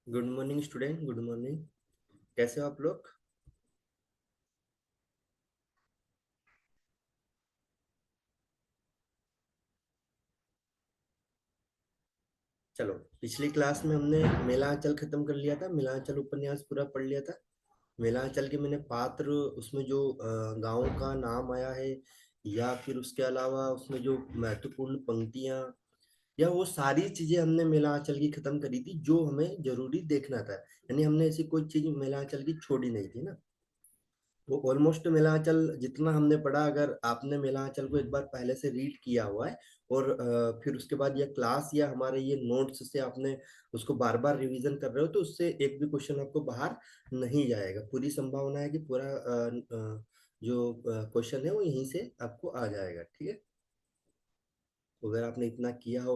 Good morning student, good morning. कैसे हो आप लोग? चलो, पिछली क्लास में हमने मेलांचल खत्म कर लिया था। मेलांचल उपन्यास पूरा पढ़ लिया था। मेलांचल के मैंने पात्र, उसमें जो गांव का नाम आया है, या फिर उसके अलावा उसमें जो महत्वपूर्ण पंक्तियां, या वो सारी चीजें हमने मेलांचल की खत्म करी थी जो हमें जरूरी देखना था। यानी हमने ऐसी कोई चीज मेलांचल की छोड़ी नहीं थी ना। वो ऑलमोस्ट मेलांचल जितना हमने पढ़ा, अगर आपने मेलांचल को एक बार पहले से रीड किया हुआ है और फिर उसके बाद ये क्लास या हमारे ये नोट्स से आपने उसको बार बार रिवीजन कर रहे हो, तो उससे एक भी क्वेश्चन आपको बाहर नहीं जाएगा। पूरी संभावना है कि पूरा जो क्वेश्चन है वो यहीं से आपको आ जाएगा। ठीक है, तो अगर आपने इतना किया हो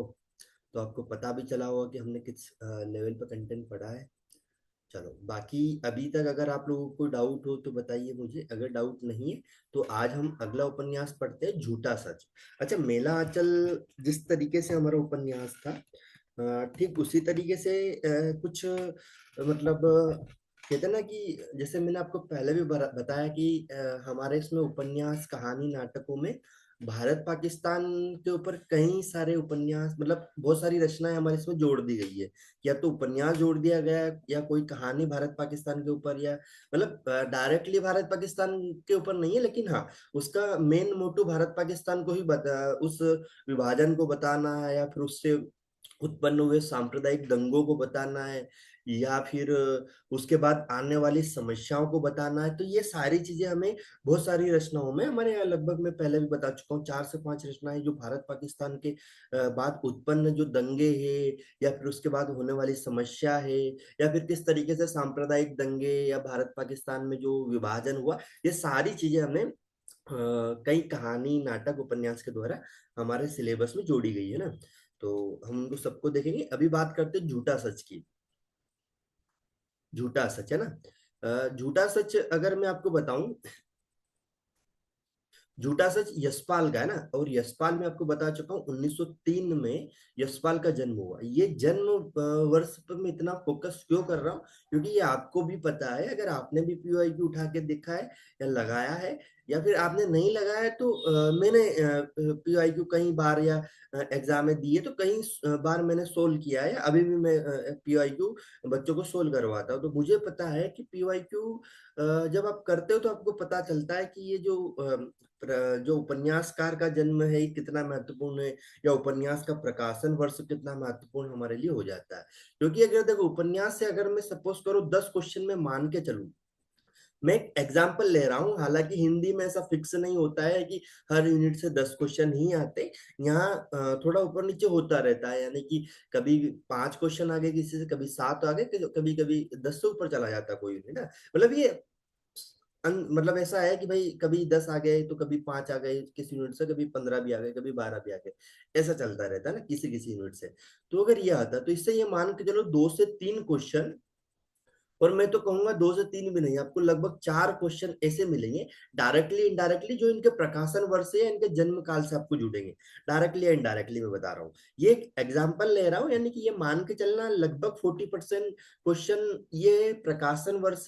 तो आपको पता भी चला होगा कि हमने किस लेवल पर कंटेंट पढ़ा है। चलो, बाकी अभी तक अगर आप लोगों को डाउट हो तो बताइए मुझे। अगर डाउट नहीं है तो आज हम अगला उपन्यास पढ़ते हैं, झूठा सच। अच्छा, मेला आंचल जिस तरीके से हमारा उपन्यास था, ठीक उसी तरीके से कुछ मतलब कहते हैं ना कि जैसे मैंने आपको पहले भी बताया कि हमारे इसमें उपन्यास कहानी नाटकों में भारत पाकिस्तान के ऊपर कई सारे उपन्यास, मतलब बहुत सारी रचनाएं हमारे इसमें जोड़ दी गई है। या तो उपन्यास जोड़ दिया गया है, या कोई कहानी भारत पाकिस्तान के ऊपर, या मतलब डायरेक्टली भारत पाकिस्तान के ऊपर नहीं है, लेकिन हाँ, उसका मेन मोटो भारत पाकिस्तान को ही उस विभाजन को बताना है, या फिर उससे उत्पन्न हुए सांप्रदायिक दंगों को बताना है, या फिर उसके बाद आने वाली समस्याओं को बताना है। तो ये सारी चीजें हमें बहुत सारी रचनाओं में, हमारे यहाँ लगभग मैं पहले भी बता चुका हूँ, 4 से 5 रचनाएं जो भारत पाकिस्तान के बाद उत्पन्न जो दंगे हैं, या फिर उसके बाद होने वाली समस्या है, या फिर किस तरीके से सांप्रदायिक दंगे या भारत पाकिस्तान में जो विभाजन हुआ, ये सारी चीजें हमें कई कहानी नाटक उपन्यास के द्वारा हमारे सिलेबस में जोड़ी गई है ना। तो हम उनको सबको देखेंगे। अभी बात करते हैं झूठा सच की। झूठा सच है ना। झूठा सच अगर मैं आपको बताऊं, झूठा सच यशपाल का है ना। और यशपाल मैं आपको बता चुका हूँ 1903 में यशपाल का जन्म हुआ। ये जन्म वर्ष पर मैं इतना फोकस क्यों कर रहा हूँ, क्योंकि ये आपको भी पता है। अगर आपने भी पीओआईक्यू उठा के देखा है या लगाया है, या फिर आपने नहीं लगाया है, तो मैंने पीओआईक्यू कई बार या एग्जाम में दिए, तो कई बार मैंने सोल्व किया है। अभी भी मैं पीओआईक्यू बच्चों को सोल्व करवाता हूँ, तो मुझे पता है कि पीओआईक्यू जब आप करते हो तो आपको पता चलता है कि ये जो उपन्यासकार का जन्म है ये कितना महत्वपूर्ण है, या उपन्यास का प्रकाशन वर्ष कितना महत्वपूर्ण हमारे लिए हो जाता है। क्योंकि अगर देखो, उपन्यास से अगर मैं सपोज करो 10 क्वेश्चन में मान के चलूं, मैं एक एग्जाम्पल ले रहा हूँ, हालांकि हिंदी में ऐसा फिक्स नहीं होता है कि हर यूनिट से 10 क्वेश्चन ही आते। यहाँ थोड़ा ऊपर नीचे होता रहता है, यानी कि कभी 5 क्वेश्चन आ गए किसी से, कभी 7 आ गए, कभी कभी 10 से ऊपर चला जाता है कोई यूनिट ना। मतलब ये मतलब ऐसा है कि भाई कभी 10 आ गए तो कभी 5 आ गए किसी यूनिट से, कभी 15 भी आ गए, कभी 12 भी आ गए। ऐसा चलता रहता है ना किसी किसी यूनिट से। तो अगर ये आता तो इससे ये मान के चलो 2 से 3 क्वेश्चन, और मैं तो कहूंगा 2 से 3 भी नहीं, आपको लगभग 4 क्वेश्चन ऐसे मिलेंगे, डायरेक्टली इनडायरेक्टली, जो इनके प्रकाशन वर्ष से या इनके जन्म काल से आपको जुड़ेंगे। डायरेक्टली या इनडायरेक्टली मैं बता रहा हूँ, ये एक एग्जाम्पल ले रहा हूँ। यानी कि ये मान के चलना लगभग 40% क्वेश्चन ये प्रकाशन वर्ष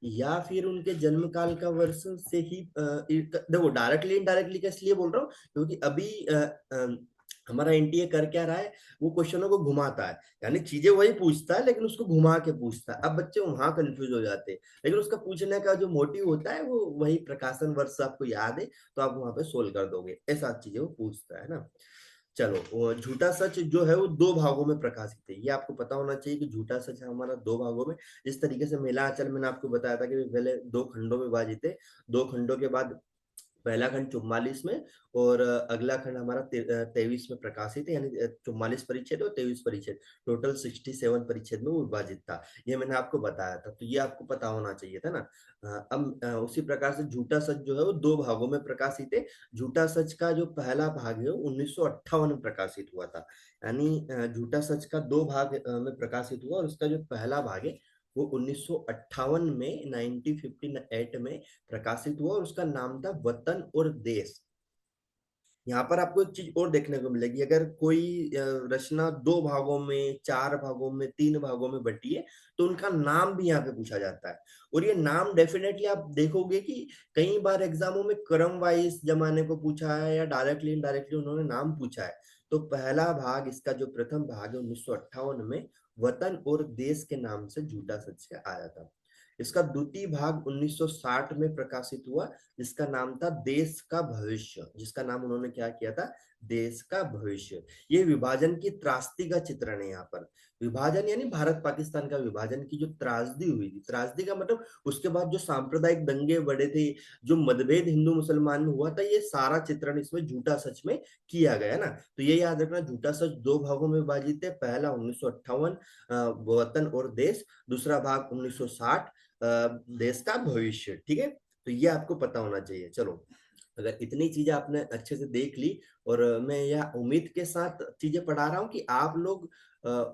या फिर उनके जन्म काल का वर्ष से ही देखो, डायरेक्टली इनडायरेक्टली का इसलिए बोल रहा हूँ क्योंकि अभी हमारा एनटीए कर क्या रहा है, वो क्वेश्चनों को घुमाता है। यानी चीजें वही पूछता है लेकिन उसको घुमा के पूछता है। अब बच्चे वहां कंफ्यूज हो जाते हैं, लेकिन उसका पूछने का जो मोटिव होता है वो वही प्रकाशन वर्ष आपको याद है, तो आप वहां पे सोल्व कर दोगे। ऐसा चीजें वो पूछता है ना। चलो, वो झूठा सच जो है वो 2 भागों में प्रकाशित है। ये आपको पता होना चाहिए कि झूठा सच है हमारा 2 भागों में। जिस तरीके से मेला आंचल मैंने आपको बताया था कि पहले 2 खंडों में विभाजित है। 2 खंडों के बाद पहला खंड 44 में, और अगला खंड हमारा 23 में प्रकाशित है। यानी 44 परिच्छेद और 23 परिच्छेद, टोटल 67 परिच्छेद में वो विभाजित था। ये मैंने आपको बताया था, तो ये आपको पता होना चाहिए था ना। अब उसी प्रकार से झूठा सच जो है वो 2 भागों में प्रकाशित है। झूठा सच का जो पहला भाग है वो 1958 में प्रकाशित हुआ था। यानी झूठा सच का 2 भाग में प्रकाशित हुआ, और उसका जो पहला भाग है वो 1958 में 1958 में प्रकाशित हुआ, और उसका नाम था वतन और देश। यहाँ पर आपको एक चीज और देखने को मिलेगी, अगर कोई रचना दो भागों में, चार भागों में, तीन भागों में बटी है, तो उनका नाम भी यहाँ पे पूछा जाता है। और ये नाम डेफिनेटली आप देखोगे कि कई बार एग्जामों में क्रम वाइज जमाने को पूछा है, या डायरेक्टली इनडायरेक्टली उन्होंने नाम पूछा है। तो पहला भाग, इसका जो प्रथम भाग है 1958 में, वतन और देश के नाम से झूठा सच आया था। इसका द्वितीय भाग 1960 में प्रकाशित हुआ, जिसका नाम था देश का भविष्य, जिसका नाम उन्होंने क्या किया था, देश का भविष्य। ये विभाजन की त्रासदी का चित्रण है यहाँ पर। विभाजन यानी भारत पाकिस्तान का विभाजन की जो त्रासदी हुई थी, त्रासदी का मतलब उसके बाद जो सांप्रदायिक दंगे बढ़े थे, जो मतभेद हिंदू मुसलमान में हुआ था, ये सारा चित्रण इसमें झूठा सच में किया गया ना। तो ये याद रखना, झूठा सच दो भागों में विभाजित है। पहला 1958 वतन और देश, दूसरा भाग 1960 देश का भविष्य। ठीक है, तो ये आपको पता होना चाहिए। चलो, अगर इतनी चीजें आपने अच्छे से देख ली, और मैं यह उम्मीद के साथ चीजें पढ़ा रहा हूँ कि आप लोग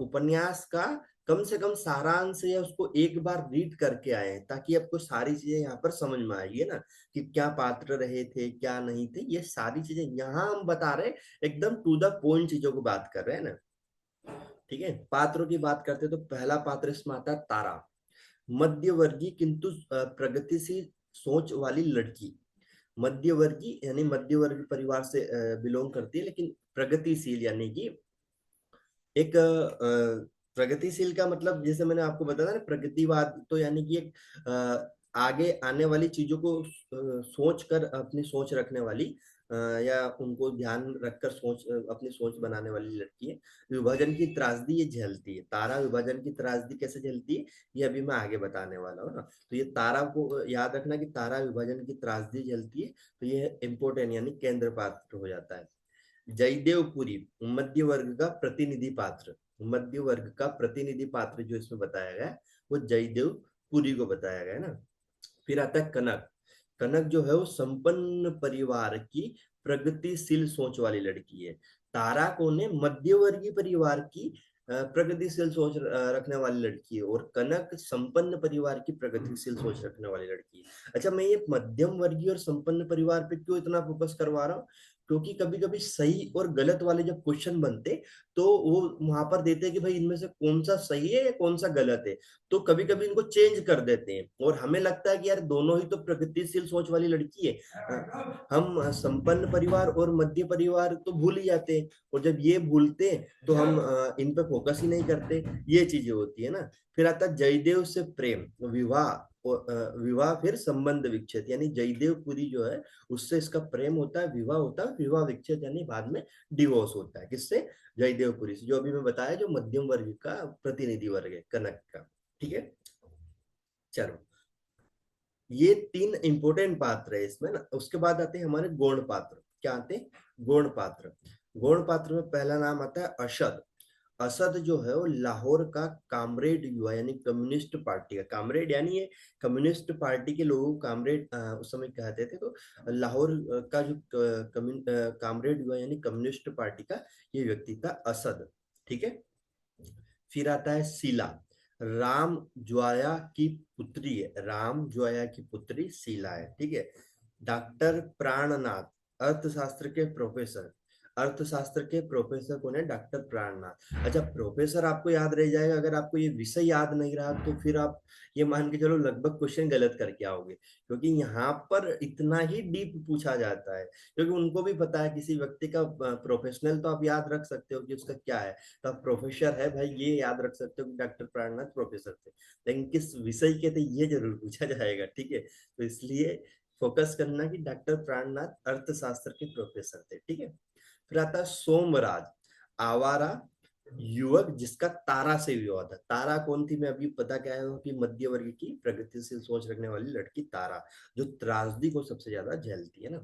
उपन्यास का कम से कम सारांश या उसको एक बार रीड करके आए हैं, ताकि आपको सारी चीजें यहाँ पर समझ में आएगी, है ना, कि क्या पात्र रहे थे, क्या नहीं थे। ये सारी चीजें यहाँ हम बता रहे हैं, एकदम टू द पॉइंट चीजों को बात कर रहे हैं ना। ठीक है, पात्रों की बात करते तो पहला पात्र इसमें आता है तारा। मध्यवर्गीय किंतु प्रगतिशील सोच वाली लड़की। मध्यवर्गीय यानी मध्यवर्गीय परिवार से बिलोंग करती है, लेकिन प्रगतिशील यानी कि एक प्रगतिशील का मतलब, जैसे मैंने आपको बताया ना, प्रगतिवाद तो यानी कि एक आगे आने वाली चीजों को सोच कर, अपनी सोच रखने वाली, या उनको ध्यान रखकर सोच, अपनी सोच बनाने वाली लड़की है। विभाजन की त्रासदी ये झेलती है। तारा विभाजन की त्रासदी कैसे झेलती है, ये अभी मैं आगे बताने वाला हूँ ना। तो ये तारा को याद रखना कि तारा विभाजन की त्रासदी झेलती है। तो ये इंपोर्टेंट यानी केंद्र पात्र हो जाता है। जयदेवपुरी मध्य वर्ग का प्रतिनिधि पात्र। मध्य वर्ग का प्रतिनिधि पात्र जो इसमें बताया गया है, वो जयदेवपुरी को बताया गया है ना। फिर आता है कनक। कनक जो है वो संपन्न परिवार की प्रगतिशील सोच वाली लड़की है। तारा कौन है, मध्यवर्गीय परिवार की प्रगतिशील सोच रखने वाली लड़की है, और कनक संपन्न परिवार की प्रगतिशील सोच रखने वाली लड़की है। अच्छा, मैं ये मध्यम वर्गीय और संपन्न परिवार पे क्यों इतना फोकस करवा रहा हूँ, क्योंकि कभी कभी सही और गलत वाले जब क्वेश्चन बनते, तो वो वहां पर देते हैं कि भाई इनमें से कौन सा सही है या कौन सा गलत है। तो कभी कभी इनको चेंज कर देते हैं, और हमें लगता है कि यार दोनों ही तो प्रगतिशील सोच वाली लड़की है, हम संपन्न परिवार और मध्य परिवार तो भूल ही जाते हैं, और जब ये भूलते हैं तो हम इन पे फोकस ही नहीं करते। ये चीजें होती है ना। फिर आता है जयदेव से प्रेम, विवाह, विवाह फिर संबंध विच्छेद, यानी जयदेव पुरी जो है उससे इसका प्रेम होता है, विवाह होता है, विवाह विच्छेद यानी बाद में डिवोर्स होता है। किससे, जयदेवपुरी से, जो अभी मैं बताया, जो मध्यम वर्ग का प्रतिनिधि वर्ग है, कनक का। ठीक है, चलो, ये तीन इंपोर्टेंट पात्र है इसमें ना। उसके बाद आते हैं हमारे गौण पात्र। क्या आते हैं, गौण पात्र। गौण पात्र में पहला नाम आता है असद। असद जो है वो लाहौर का कामरेड युवा, यानी कम्युनिस्ट पार्टी का कामरेड, यानी ये कम्युनिस्ट पार्टी के लोगों को कामरेड उस समय कहते थे। तो लाहौर का जो कामरेड युवा यानी कम्युनिस्ट पार्टी का ये व्यक्ति था, असद। ठीक है, फिर आता है शीला। राम ज्वाया की पुत्री है, राम ज्वाया की पुत्री शीला है। ठीक है, डॉक्टर प्राणनाथ, अर्थशास्त्र के प्रोफेसर। अर्थशास्त्र के प्रोफेसर कौन है, डॉक्टर प्राणनाथ। अच्छा, प्रोफेसर आपको याद रह जाएगा, अगर आपको ये विषय याद नहीं रहा तो फिर आप ये मान के चलो लगभग क्वेश्चन गलत करके आओगे, क्योंकि यहाँ पर इतना ही डीप पूछा जाता है। क्योंकि उनको भी पता है किसी व्यक्ति का प्रोफेशनल तो आप याद रख सकते हो कि उसका क्या है, तो आप प्रोफेसर है भाई, ये याद रख सकते हो कि डॉक्टर प्राणनाथ प्रोफेसर थे, लेकिन किस विषय के थे ये जरूर पूछा जाएगा। ठीक है, तो इसलिए फोकस करना कि डॉक्टर प्राणनाथ अर्थशास्त्र के प्रोफेसर थे। ठीक है, फिर आता है सोमराज, आवारा युवक जिसका तारा से विवाह था। तारा कौन थी, मैं अभी पता क्या है कि मध्य वर्ग की प्रगतिशील सोच रखने वाली लड़की तारा, जो त्रासदी को सबसे ज्यादा झेलती है ना।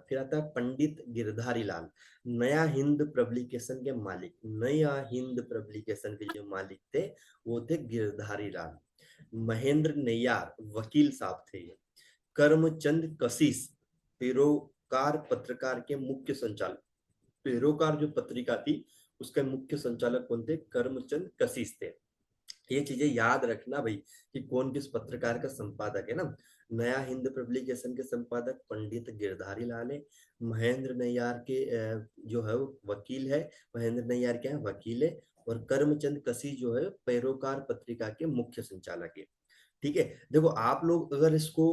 फिर आता है पंडित गिरधारी लाल, नया हिंद पब्लिकेशन के मालिक। नया हिंद पब्लिकेशन के जो मालिक थे वो थे गिरधारी लाल। महेंद्र नैयार वकील साहब थे ये। करमचंद कशिश पेरोकार पत्रकार के मुख्य संचालक। पेरोकार जो पत्रिका थी उसके मुख्य संचालक कौन थे, करमचंद कशिश थे। ये चीजें याद रखना भाई, कि कौन किस पत्रकार का संपादक है ना। नया हिंद पब्लिकेशन के संपादक पंडित गिरधारी लाल है। महेंद्र नैयार के जो है वो वकील है, महेंद्र नैयार क्या है, वकील है। और करमचंद कसी जो है पैरोकार पत्रिका के मुख्य संचालक है। ठीक है, देखो आप लोग अगर इसको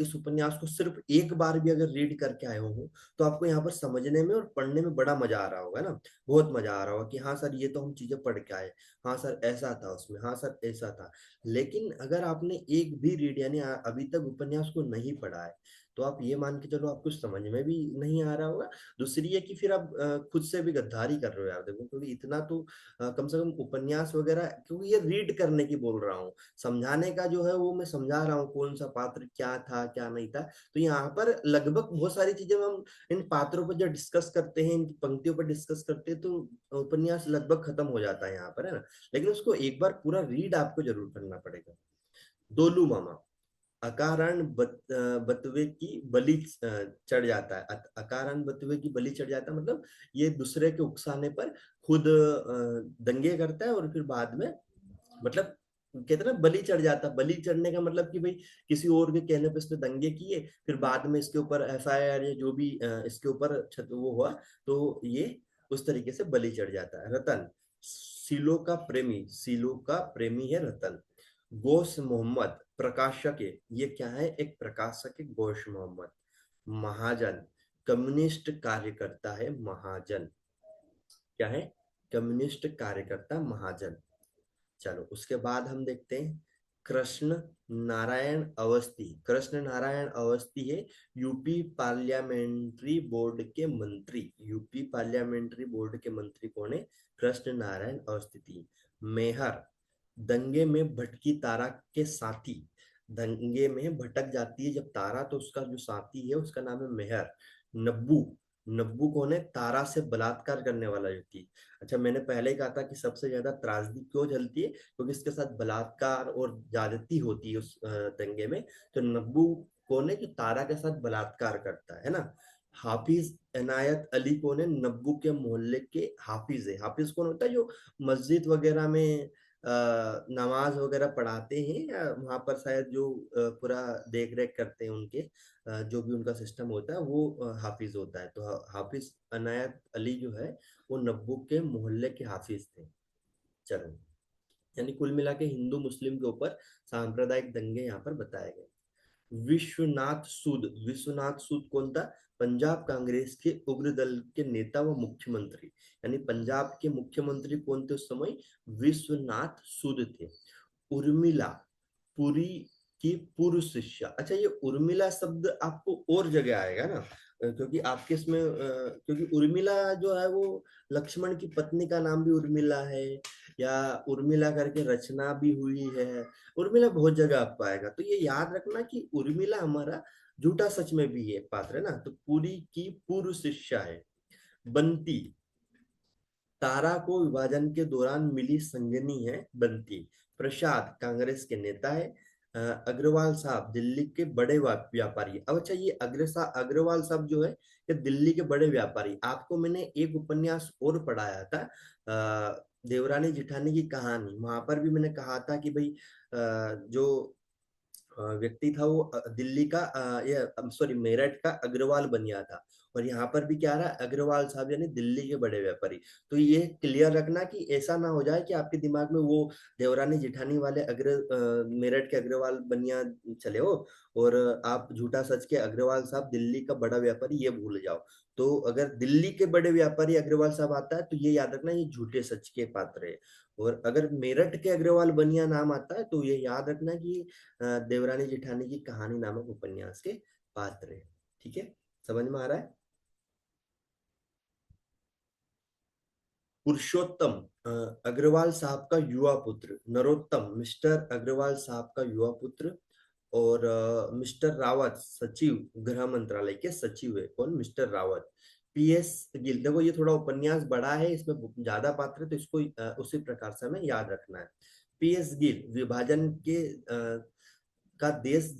इस उपन्यास को सिर्फ एक बार भी अगर रीड करके आए हो तो आपको यहाँ पर समझने में और पढ़ने में बड़ा मजा आ रहा होगा ना, बहुत मजा आ रहा होगा कि हाँ सर ये तो हम चीजें पढ़ के आए, हाँ सर ऐसा था उसमें, हाँ सर ऐसा था। लेकिन अगर आपने एक भी रीड यानी अभी तक उपन्यास को नहीं पढ़ा है तो आप ये मान के चलो आपको समझ में भी नहीं आ रहा होगा। दूसरी है कि फिर आप खुद से भी गद्दारी कर रहे हो यार, देखो क्योंकि इतना तो कम से कम उपन्यास वगैरह, क्योंकि ये रीड करने की बोल रहा हूँ, समझाने का जो है वो मैं समझा रहा हूँ कौन सा पात्र क्या था क्या नहीं था। तो यहाँ पर लगभग बहुत सारी चीजें हम इन पात्रों पर जब डिस्कस करते हैं, इनकी पंक्तियों पर डिस्कस करते हैं तो उपन्यास लगभग खत्म हो जाता है यहाँ पर, है ना। लेकिन उसको एक बार पूरा रीड आपको जरूर करना पड़ेगा। दोलू मामा, अकारण बतवे की बलि चढ़ जाता है, अकारण बतवे की बलि चढ़ जाता है मतलब ये दूसरे के उकसाने पर खुद दंगे करता है और फिर बाद में मतलब कहते हैं ना बलि चढ़ जाता। बलि चढ़ने का मतलब कि भाई किसी और के कहने पे इसने दंगे किए, फिर बाद में इसके ऊपर एफआईआर या जो भी इसके ऊपर वो हुआ तो ये उस तरीके से बलि चढ़ जाता है। रतन, सीलो का प्रेमी, सीलो का प्रेमी है रतन। गोश मोहम्मद, प्रकाशक है, ये क्या है, एक प्रकाशक है गोश मोहम्मद। महाजन, कम्युनिस्ट कार्यकर्ता है महाजन, क्या है, कम्युनिस्ट कार्यकर्ता महाजन। चलो उसके बाद हम देखते हैं कृष्ण नारायण अवस्थी। कृष्ण नारायण अवस्थी है यूपी पार्लियामेंट्री बोर्ड के मंत्री। यूपी पार्लियामेंट्री बोर्ड के मंत्री कौन है, कृष्ण नारायण अवस्थी थी। मेहर, दंगे में भटकी तारा के साथी। दंगे में भटक जाती है जब तारा तो उसका जो साथी है उसका नाम है मेहर। नब्बू, नब्बू कौन है, तारा से बलात्कार करने वाला व्यक्ति। अच्छा मैंने पहले ही कहा था कि सबसे ज्यादा त्रासदी क्यों झेलती है, क्योंकि इसके साथ बलात्कार और ज्यादती होती है उस दंगे में। तो नब्बू कौन है, जो तारा के साथ बलात्कार करता है ना। हाफिज इनायत अली कौन है, नब्बू के मोहल्ले के हाफिज है। हाफिज कौन होता है, जो मस्जिद वगैरह में नमाज वगैरह पढ़ाते हैं या वहां पर शायद जो पूरा देख रेख करते हैं उनके जो भी उनका सिस्टम होता है वो हाफिज होता है। तो हाफिज अनायत अली जो है वो नब्बू के मोहल्ले के हाफिज थे। चलो, यानी कुल मिला के हिंदू मुस्लिम के ऊपर सांप्रदायिक दंगे यहाँ पर बताए गए। विश्वनाथ सूद, विश्वनाथ सूद कौन था, पंजाब कांग्रेस के उग्र दल के नेता व मुख्यमंत्री। यानी पंजाब के मुख्यमंत्री कौन थे उस समय, विश्वनाथ सूद थे। उर्मिला, पुरी की पूर्व शिष्या। अच्छा ये उर्मिला शब्द आपको और जगह आएगा ना, क्योंकि आपके इसमें क्योंकि उर्मिला जो है वो लक्ष्मण की पत्नी का नाम भी उर्मिला है, या उर्मिला करके रचना भी हुई है। उर्मिला बहुत जगह आपको आएगा, तो ये याद रखना कि उर्मिला हमारा झूठा सच में भी है पात्र है ना, तो पूरी की पूर्व शिष्या है। बंती, तारा को विभाजन के दौरान मिली संगनी है बंती। प्रसाद कांग्रेस के नेता है। अग्रवाल साहब दिल्ली के बड़े व्यापारी। अब अच्छा ये अग्रवाल साहब जो है ये दिल्ली के बड़े व्यापारी। आपको मैंने एक उपन्यास और पढ़ाया था देवरानी जिठानी की कहानी, वहां पर भी मैंने कहा था कि भाई जो व्यक्ति था वो दिल्ली का ये सॉरी मेरठ का अग्रवाल बन गया था। और यहाँ पर भी क्या रहा, अग्रवाल साहब यानी दिल्ली के बड़े व्यापारी। तो ये क्लियर रखना कि ऐसा ना हो जाए कि आपके दिमाग में वो देवरानी जिठानी वाले मेरठ के अग्रवाल बनिया चले हो और आप झूठा सच के अग्रवाल साहब दिल्ली का बड़ा व्यापारी ये भूल जाओ। तो अगर दिल्ली के बड़े व्यापारी अग्रवाल साहब आता है तो ये याद रखना ये झूठे सच के पात्र है। और अगर मेरठ के अग्रवाल बनिया नाम आता है तो ये याद रखना कि देवरानी जेठानी की कहानी नामक उपन्यास के पात्र है। ठीक है, समझ में आ रहा है। पुरुषोत्तम, अग्रवाल साहब का युवा पुत्र। नरोत्तम, मिस्टर अग्रवाल साहब का युवा पुत्र। और मिस्टर रावत, सचिव, गृह मंत्रालय के सचिव है कौन, मिस्टर रावत। पीएस गिल, देखो ये थोड़ा उपन्यास बड़ा है इसमें ज्यादा पात्र है तो इसको उसी प्रकार से हमें याद रखना है। पीएस गिल, विभाजन के का देश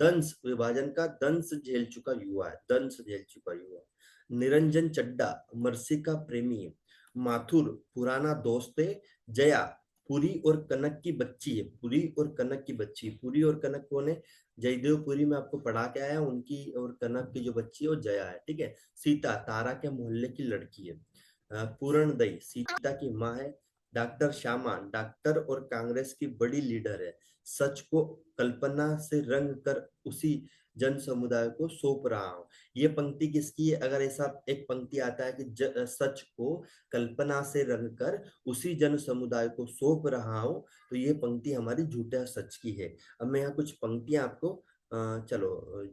दंश, विभाजन का दंश झेल चुका युवा है, दंश झेल चुका युवा। निरंजन चड्डा, मर्सी का प्रेमी है। माथुर, पुराना दोस्त है। जया, पुरी और कनक की बच्ची है, पुरी और कनक की बच्ची। पुरी और कनक कौन है? जयदेव पुरी में आपको पढ़ा के आया, उनकी और कनक की जो बच्ची है वो जया है, ठीक है। सीता तारा के मोहल्ले की लड़की है। पूरण दई सीता की माँ है। डॉक्टर श्यामा डॉक्टर और कांग्रेस की बड़ी लीडर है। सच को कल्पना से रंग कर उसी जन समुदाय को सौंप रहा हूँ। ये पंक्ति किसकी है? अगर ऐसा एक पंक्ति आता है कि सच को कल्पना से रंग कर उसी जन समुदाय को सौंप रहा हूँ, तो ये पंक्ति हमारी झूठा सच की है। अब मैं यहाँ कुछ पंक्तियां आपको चलो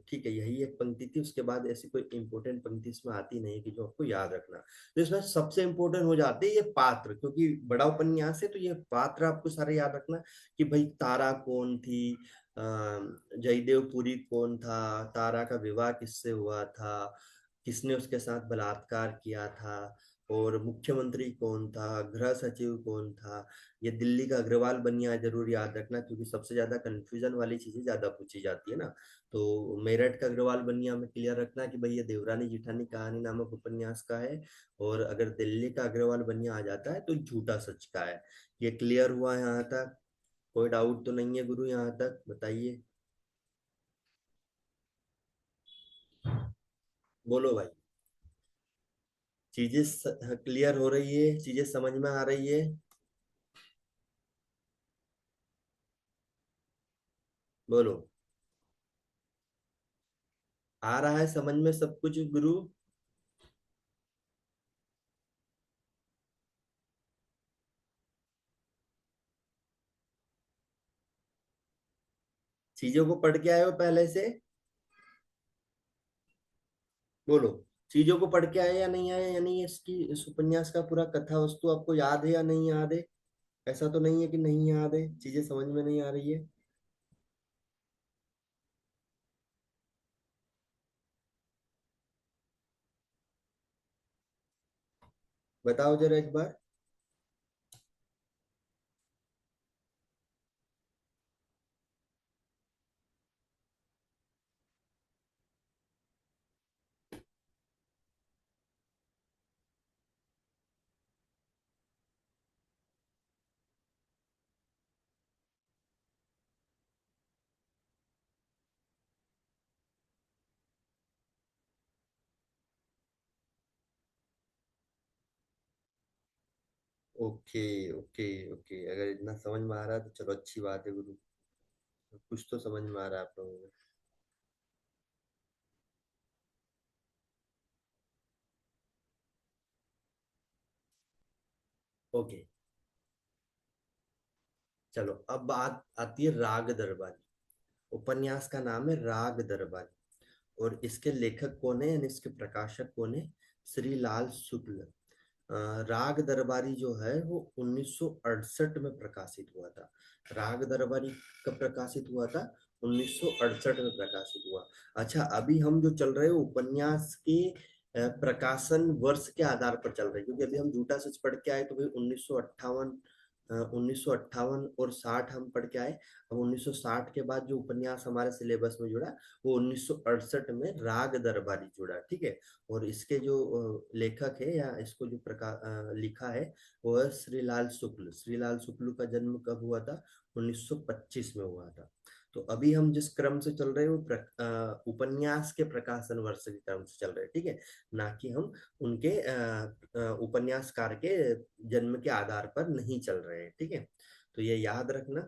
ठीक है, यही एक पंक्ति थी, उसके बाद ऐसी कोई इंपॉर्टेंट पंक्ति इसमें आती नहीं कि जो आपको याद रखना। तो इसमें सबसे इंपॉर्टेंट हो जाते हैं ये पात्र, क्योंकि बड़ा उपन्यास है तो ये पात्र आपको सारे याद रखना कि भाई तारा कौन थी, जयदेव पुरी कौन था, तारा का विवाह किससे हुआ था, किसने उसके साथ बलात्कार किया था, और मुख्यमंत्री कौन था, गृह सचिव कौन था। ये दिल्ली का अग्रवाल बनिया जरूर याद रखना, क्योंकि सबसे ज्यादा कंफ्यूजन वाली चीजें ज्यादा पूछी जाती है ना। तो मेरठ का अग्रवाल बनिया में क्लियर रखना कि भाई ये देवरानी जिठानी कहानी नामक उपन्यास का है। और अगर दिल्ली का अग्रवाल बनिया आ जाता है तो झूठा सच का है। ये क्लियर हुआ यहाँ तक? कोई डाउट तो नहीं है गुरु यहाँ तक? बताइए। बोलो भाई। चीजें क्लियर हो रही है? चीजें समझ में आ रही है? बोलो। आ रहा है समझ में सब कुछ गुरु? चीजों को पढ़ के आए हो पहले से? बोलो। चीजों को पढ़ के आए या नहीं आए, यानी इसकी इस उपन्यास का पूरा कथा वस्तु आपको याद है या नहीं याद है? ऐसा तो नहीं है कि नहीं याद है, चीजें समझ में नहीं आ रही है? बताओ जरा एक बार। ओके ओके ओके, अगर इतना समझ में आ रहा है तो चलो अच्छी बात है गुरु। कुछ तो समझ में आ रहा है आप लोगों को। ओके, चलो अब बात आती है राग दरबारी। उपन्यास का नाम है राग दरबारी, और इसके लेखक कौन है, यानी इसके प्रकाशक कौन है? श्री लाल शुक्ल। राग दरबारी जो है वो 1968 में प्रकाशित हुआ था। राग दरबारी कब प्रकाशित हुआ था? 1968 में प्रकाशित हुआ। अच्छा, अभी हम जो चल रहे हैं उपन्यास के प्रकाशन वर्ष के आधार पर चल रहे हैं, क्योंकि अभी हम झूठा सच पढ़ के आए तो भाई 1958, 1958 और 60 हम पढ़ के आए। अब 1960 के बाद जो उपन्यास हमारे सिलेबस में जुड़ा वो 1968 में राग दरबारी जुड़ा, ठीक है। और इसके जो लेखक है या इसको जो लिखा है वो है श्रीलाल शुक्ल। श्रीलाल शुक्ल का जन्म कब हुआ था? 1925 में हुआ था। तो अभी हम जिस क्रम से चल रहे हैं वो उपन्यास के प्रकाशन वर्ष के क्रम से चल रहे हैं, ठीक है। ना कि हम उनके उपन्यासकार के जन्म के आधार पर नहीं चल रहे हैं, ठीक है। तो ये याद रखना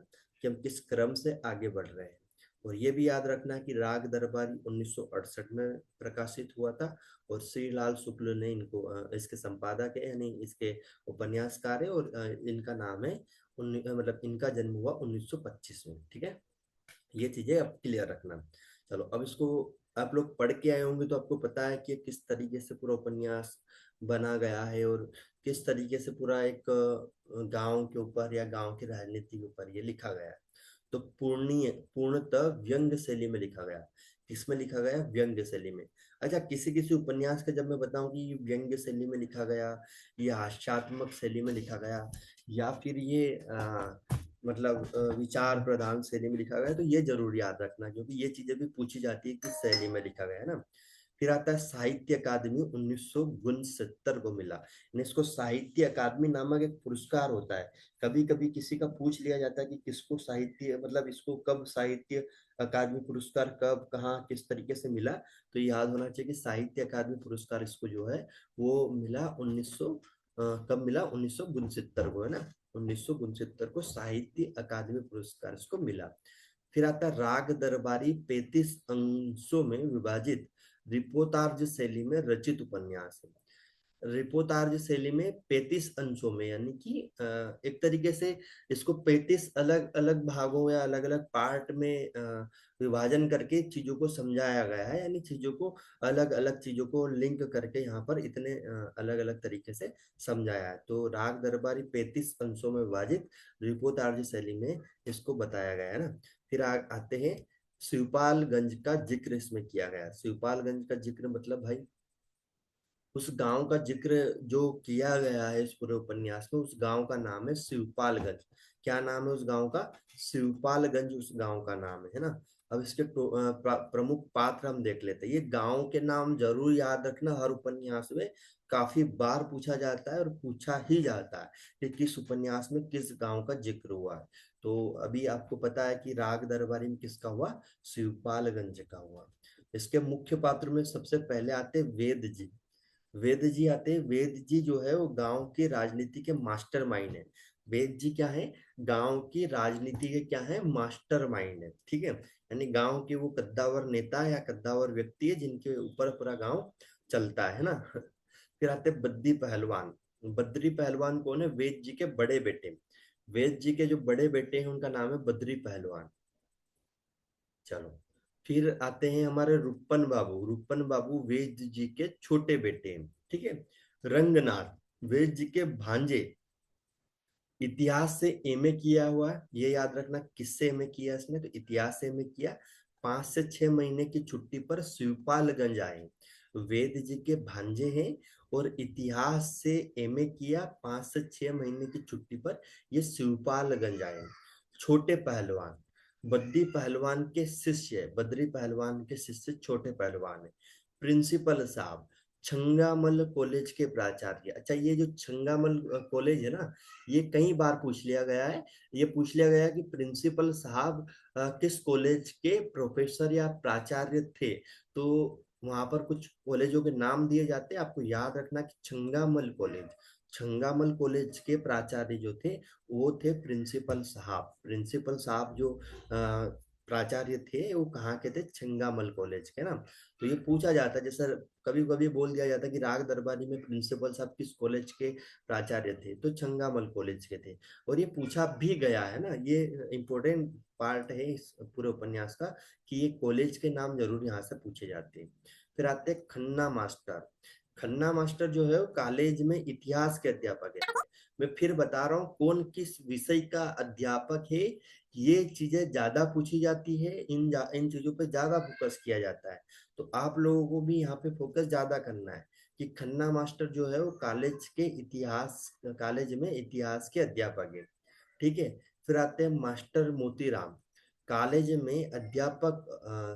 कि हम किस क्रम से आगे बढ़ रहे हैं। और ये भी याद रखना कि राग दरबारी 1968 में प्रकाशित हुआ था, और श्रीलाल शुक्ल ने इनको इसके संपादक है, यानी इसके उपन्यासकार है, और इनका नाम है मतलब इनका जन्म हुआ 1925 में, ठीक है। ये चीजें अब क्लियर रखना। चलो अब इसको आप लोग पढ़ के आए होंगे तो आपको पता है कि किस तरीके से पूरा उपन्यास बना गया है, और किस तरीके से पूरा एक गांव के ऊपर या गांव की राजनीति के ऊपर ये लिखा गया है। तो पूर्णतः व्यंग्य शैली में लिखा गया। किसमें लिखा गया? व्यंग्य शैली में। अच्छा, किसी किसी उपन्यास का जब मैं बताऊं कि ये व्यंग्य शैली में लिखा गया, या हास्यात्मक शैली में लिखा गया, या फिर ये मतलब विचार प्रधान शैली में लिखा गया है, तो ये जरूर याद रखना, क्योंकि ये चीजें भी पूछी जाती है किस शैली में लिखा गया है ना। फिर आता है साहित्य अकादमी 1969 को मिला। इसको साहित्य अकादमी नामक एक पुरस्कार होता है। कभी कभी किसी का पूछ लिया जाता है कि किसको साहित्य मतलब इसको कब साहित्य अकादमी पुरस्कार कब कहाँ किस तरीके से मिला, तो याद होना चाहिए कि साहित्य अकादमी पुरस्कार इसको जो है वो मिला 1900 कब मिला 1969 को, है ना। 1969 को साहित्य अकादमी पुरस्कार इसको मिला। फिर आता है राग दरबारी 35 अंशों में विभाजित रिपोर्तार्ज शैली में रचित उपन्यास है। रिपोर्तार्ज शैली में 35 अंशों में, यानी कि एक तरीके से इसको 35 अलग अलग भागों या अलग अलग पार्ट में विभाजन करके चीजों को समझाया गया है, यानी चीजों को अलग अलग चीजों को लिंक करके यहाँ पर इतने अलग अलग तरीके से समझाया है। तो राग दरबारी 35 अंशों में विभाजित रिपोर्तार्ज शैली में इसको बताया गया है ना। फिर आते हैं शिवपालगंज का जिक्र इसमें किया गया। शिवपालगंज का जिक्र मतलब भाई उस गांव का जिक्र जो किया गया है इस पूरे उपन्यास में, उस गांव का नाम है शिवपालगंज। क्या नाम है उस गांव का? शिवपालगंज उस गांव का नाम है ना। अब इसके प्रमुख पात्र हम देख लेते हैं। ये गांव के नाम जरूर याद रखना, हर उपन्यास में काफी बार पूछा जाता है और पूछा ही जाता है कि किस उपन्यास में किस गांव का जिक्र हुआ है। तो अभी आपको पता है कि राग दरबारी में किसका हुआ? शिवपालगंज का हुआ। इसके मुख्य पात्र में सबसे पहले आते वेद जी। वेद जी आते हैं। वेद जी जो है वो गांव के राजनीति के मास्टरमाइंड है। वेद जी क्या है? गांव की राजनीति के क्या है? मास्टरमाइंड है, ठीक है। यानी गांव के वो कद्दावर नेता या कद्दावर व्यक्ति है जिनके ऊपर पूरा गांव चलता है ना। फिर आते हैं बद्री पहलवान। बद्री पहलवान कौन है? वेद जी के बड़े बेटे। वेद जी के जो बड़े बेटे हैं उनका नाम है बद्री पहलवान। चलो, फिर आते हैं हमारे रुपन बाबू। रुपन बाबू वेद जी के छोटे बेटे हैं, ठीक है। रंगनाथ वेद जी के भांजे। इतिहास से एमए किया हुआ है, ये याद रखना। किससे एमए किया इसने? तो इतिहास से एमए किया। 5 से 6 महीने की छुट्टी पर शिवपालगंज आए। वेद जी के भांजे हैं और इतिहास से एमए किया, 5 से 6 महीने की छुट्टी पर ये शिवपालगंज आए। छोटे पहलवान बद्री पहलवान के शिष्य है। बद्री पहलवान के शिष्य छोटे पहलवान है। प्रिंसिपल साहब छंगामल कॉलेज के प्राचार्य। अच्छा, ये जो छंगामल कॉलेज है ना, ये कई बार पूछ लिया गया है। ये पूछ लिया गया है कि प्रिंसिपल साहब किस कॉलेज के प्रोफेसर या प्राचार्य थे। तो वहां पर कुछ कॉलेजों के नाम दिए जाते हैं, आपको याद रखना कि छंगामल कॉलेज। छंगामल कॉलेज के प्राचार्य जो थे वो थे प्रिंसिपल साहब। प्रिंसिपल साहब जो प्राचार्य थे वो कहाँ के थे? छंगामल कॉलेज के ना। तो ये पूछा जाता है, जैसे कभी कभी बोल दिया जाता है कि राग दरबारी में प्रिंसिपल साहब किस कॉलेज के प्राचार्य थे, तो छंगामल कॉलेज के थे। और ये पूछा भी गया है ना, ये इम्पोर्टेंट पार्ट है इस पूरे उपन्यास का कि ये कॉलेज के नाम जरूर यहाँ से पूछे जाते हैं। फिर आते हैं खन्ना मास्टर। खन्ना मास्टर जो है वो कॉलेज में इतिहास के अध्यापक है। मैं फिर बता रहा हूँ कौन किस विषय का अध्यापक है। ये चीजें ज्यादा पूछी जाती है, इन चीजों पे ज्यादा फोकस किया जाता है। तो आप लोगों को भी यहाँ पे फोकस ज्यादा करना है कि खन्ना मास्टर जो है वो कॉलेज में इतिहास के अध्यापक है, ठीक है। फिर आते हैं मास्टर मोतीराम। कॉलेज में अध्यापक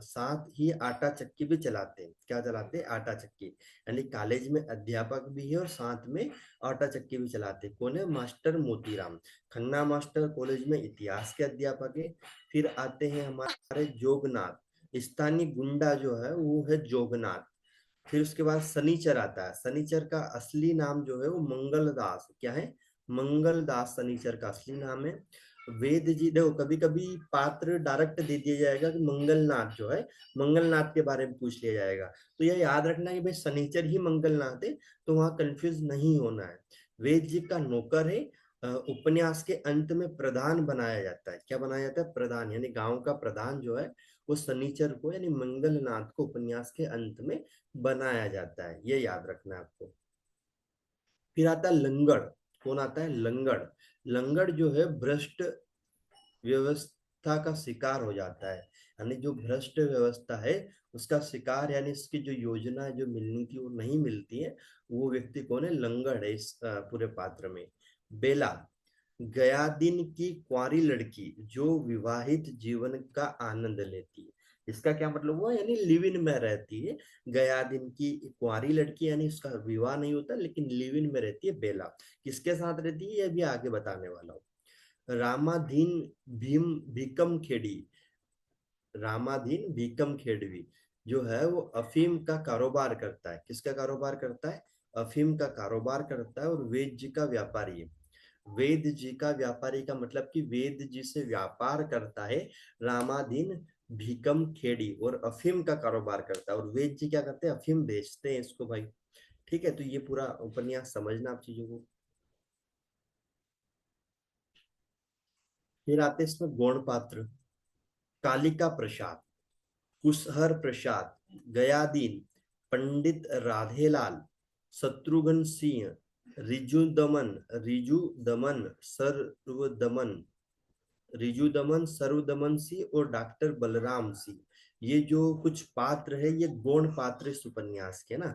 साथ ही आटा चक्की भी चलाते हैं। क्या चलाते हैं? आटा चक्की। यानी कॉलेज में अध्यापक भी है और साथ में आटा चक्की भी चलाते हैं। कौन है? Master Motiram. Khanna master college में इतिहास के अध्यापक है। फिर आते हैं हमारे जोगनाथ। स्थानीय गुंडा जो है वो है जोगनाथ। फिर उसके बाद शनिचर आता है। शनिचर का असली नाम जो है वो मंगलदास। क्या है? मंगलदास शनिचर का असली नाम है। वेद जी देखो, कभी कभी पात्र डायरेक्ट दे दिया जाएगा कि मंगलनाथ जो है, मंगलनाथ के बारे में पूछ लिया जाएगा। तो यह याद रखना है कि भाई शनिचर ही मंगलनाथ है, तो वहां कंफ्यूज नहीं होना है। वेद जी का नौकर है। उपन्यास के अंत में प्रधान बनाया जाता है। क्या बनाया जाता है? प्रधान, यानी गांव का प्रधान जो है वो शनिचर को यानी मंगलनाथ को उपन्यास के अंत में बनाया जाता है। ये याद रखना है आपको। फिर आता है लंगड़। कौन आता है? लंगड़। लंगड़ जो है भ्रष्ट व्यवस्था का शिकार हो जाता है। यानी जो भ्रष्ट व्यवस्था है उसका शिकार, यानी इसकी जो योजना जो मिलनी थी वो नहीं मिलती है। वो व्यक्ति कौन है? लंगड़ है इस पूरे पात्र में। बेला गया दिन की कुंवारी लड़की जो विवाहित जीवन का आनंद लेती है। इसका क्या मतलब हुआ, यानी लिव इन में रहती है। गया दिन की कुंवारी लड़की, यानी उसका विवाह नहीं होता लेकिन लिव इन में रहती है बेला। किसके साथ रहती है ये भी आगे बताने वाला हूँ। रामाधीन भीम भीकम खेड़ी, रामाधीन भीकम खेड़वी जो है वो अफीम का कारोबार करता है। किसका कारोबार करता है, अफीम का कारोबार करता है, और वेद जी का व्यापारी है। वेद जी का व्यापारी का मतलब कि वेद जी से व्यापार करता है रामाधीन भीकम खेड़ी, और अफीम का कारोबार करता है, और वेद जी क्या करते हैं, अफीम बेचते हैं इसको भाई। ठीक है, तो ये पूरा उपन्यास समझना आप चीजों को। फिर आते हैं इसमें गौण पात्र। कालिका प्रसाद, कुशहर प्रसाद, गयादीन, पंडित राधेलाल, शत्रुघ्न सिंह, रिजु दमन सर्वदमन, रिजु दमन सर्वदमन सिंह और डॉक्टर बलराम सिंह। ये जो कुछ पात्र है ये गौण पात्र इस उपन्यास के ना।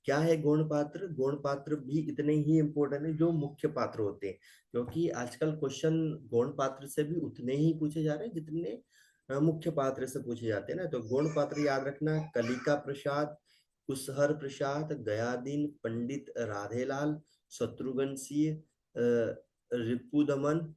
क्या है गौण पात्र, गौण पात्र भी इतने ही इंपॉर्टेंट है जो मुख्य पात्र होते हैं, क्योंकि आजकल क्वेश्चन गौण पात्र से भी उतने ही पूछे जा रहे हैं जितने मुख्य पात्र से पूछे जाते हैं ना। तो गौण पात्र याद रखना, कलिका प्रसाद, कुशहर प्रसाद, गयादीन, पंडित राधेलाल, शत्रुघ्न सिंह, रिपुदमन,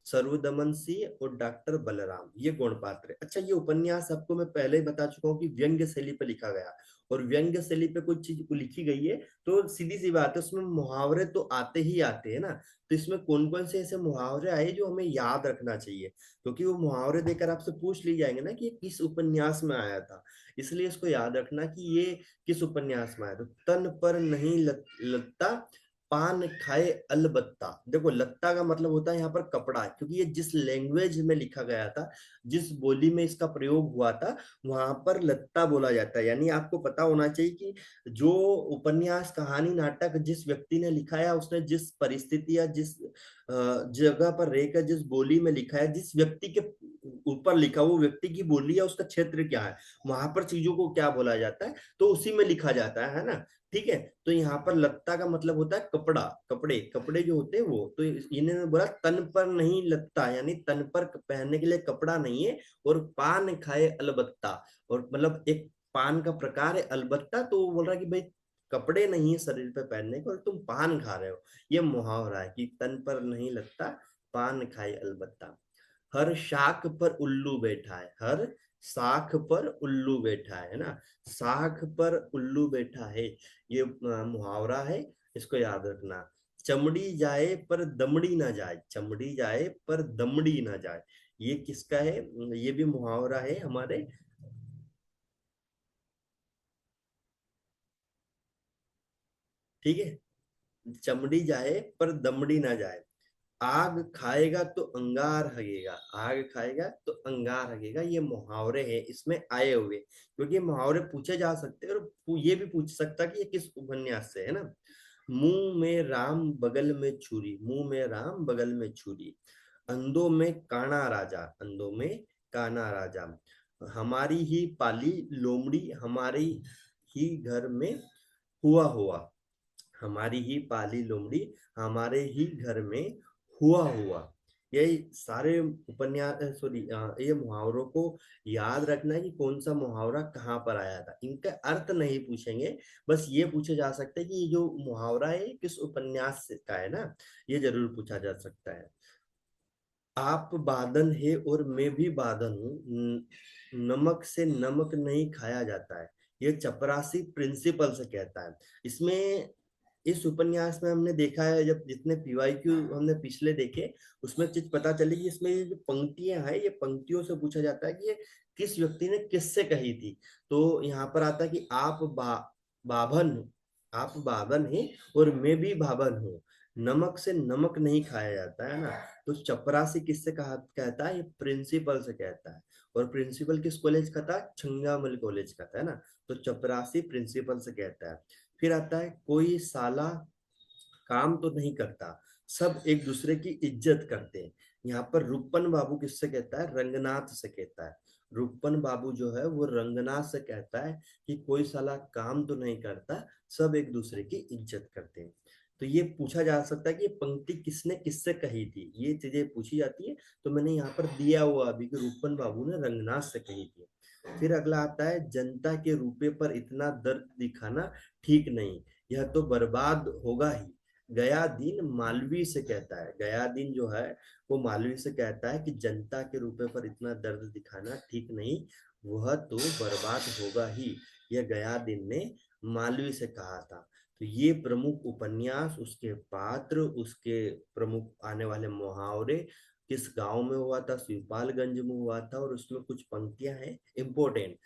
सर्वदमन सिंह और डॉक्टर बलराम, ये गौण पात्र है। अच्छा, ये उपन्यास आपको मैं पहले ही बता चुका हूँ कि व्यंग्य शैली पे लिखा गया, और व्यंग्य शैली पे कुछ चीज लिखी गई है तो सीधी सी बात है उसमें मुहावरे तो आते ही आते हैं ना। तो इसमें कौन कौन से ऐसे मुहावरे आए जो हमें याद रखना चाहिए, क्योंकि वो मुहावरे देकर आपसे पूछ ली जाएंगे ना कि ये किस उपन्यास में आया था। इसलिए इसको याद रखना कि ये किस उपन्यास में आया। तो तन पर नहीं लगता, पान खाए अलबत्ता। देखो लत्ता का मतलब होता है यहाँ पर कपड़ा, क्योंकि ये जिस लैंग्वेज में लिखा गया था, जिस बोली में इसका प्रयोग हुआ था, वहां पर लत्ता बोला जाता है। यानी आपको पता होना चाहिए कि जो उपन्यास कहानी नाटक जिस व्यक्ति ने लिखा है, उसने जिस परिस्थिति या जिस जगह पर रहकर जिस बोली में लिखा है, जिस व्यक्ति के ऊपर लिखा, वो व्यक्ति की बोली है, उसका क्षेत्र क्या है, वहां पर चीजों को क्या बोला जाता है, तो उसी में लिखा जाता है ना। ठीक है, तो यहाँ पर लत्ता का मतलब होता है कपड़ा, कपड़े, कपड़े जो होते हैं वो। तो इन्होंने बोला तन पर नहीं लगता, यानी तन पर पहनने के लिए कपड़ा नहीं है, और पान खाए अलबत्ता, और मतलब एक पान का प्रकार है अलबत्ता, तो वो बोल रहा है कि भाई कपड़े नहीं है शरीर पे पहनने को और तुम पान खा रहे हो। ये मुहावरा है कि तन पर नहीं लगता, पान खाए अलबत्ता। हर शाख पर उल्लू बैठा है, हर शाख पर उल्लू बैठा है ना, शाख पर उल्लू बैठा है, ये मुहावरा है, इसको याद रखना। चमड़ी जाए पर दमड़ी ना जाए, चमड़ी जाए पर दमड़ी ना जाए, ये किसका है, ये भी मुहावरा है हमारे। ठीक है, चमड़ी जाए पर दमड़ी ना जाए, आग खाएगा तो अंगार हगेगा, आग खाएगा तो अंगार हगेगा, ये मुहावरे हैं इसमें आए हुए, क्योंकि ये मुहावरे पूछे जा सकते हैं, और ये भी पूछ सकता कि ये किस उपन्यास से है ना। मुंह में राम बगल में छुरी, मुंह में राम बगल में छुरी, अंधों में काना राजा, अंधों में काना राजा, हमारी ही पाली लोमड़ी हमारी ही घर में हुआ हुआ, हमारी ही पाली लोमड़ी हमारे ही घर में हुआ हुआ। यही सारे उपन्यास, सॉरी, ये मुहावरों को याद रखना है कि कौन सा मुहावरा कहाँ पर आया था। इनका अर्थ नहीं पूछेंगे, बस ये पूछे जा सकते हैं कि ये जो मुहावरा है किस उपन्यास का है ना, ये जरूर पूछा जा सकता है। आप बादन है और मैं भी बादन हूँ, नमक से नमक नहीं खाया जाता है, ये चपरासी प्रिंसिपल से कहता है। इसमें इस उपन्यास में हमने देखा है, जब जितने पीवाईक्यू हमने पिछले देखे, उसमें चीज पता चली कि इसमें ये जो पंक्तियां हैं, ये पंक्तियों से पूछा जाता है कि ये किस व्यक्ति ने किससे कही थी। तो यहाँ पर आता है कि बाभन, आप बाभन हैं और मैं भी बाभन हूँ, नमक से नमक नहीं खाया जाता है ना। तो चपरासी किससे कहा कहता है, ये प्रिंसिपल से कहता है। और प्रिंसिपल किस कॉलेज का था, छंगामल कॉलेज का था, है ना। तो चपरासी प्रिंसिपल से कहता है। फिर आता है कोई साला काम तो नहीं करता, सब एक दूसरे की इज्जत करते हैं। यहाँ पर रूपन बाबू किससे कहता है, रंगनाथ से कहता है। रूपन बाबू जो है वो रंगनाथ से कहता है कि कोई साला काम तो नहीं करता, सब एक दूसरे की इज्जत करते हैं। तो ये पूछा जा सकता है कि ये पंक्ति किसने किससे कही थी, ये चीजें पूछी जाती है। तो मैंने यहाँ पर दिया हुआ अभी कि रूपन बाबू ने रंगनाथ से कही थी। फिर अगला आता है, जनता के रुपए पर इतना दर्द दिखाना ठीक नहीं, यह तो बर्बाद होगा ही। गया दिन मालवीय से कहता है, गया दिन जो है वो मालवीय से कहता है कि जनता के रुपए पर इतना दर्द दिखाना ठीक नहीं, वह तो बर्बाद होगा ही। यह गया दिन ने मालवीय से कहा था। तो ये प्रमुख उपन्यास, उसके पात्र, उसके प्रमुख आने वाले मुहावरे, किस गांव में हुआ था, शिवपालगंज में हुआ था, और उसमें कुछ पंक्तियां हैं इम्पोर्टेंट,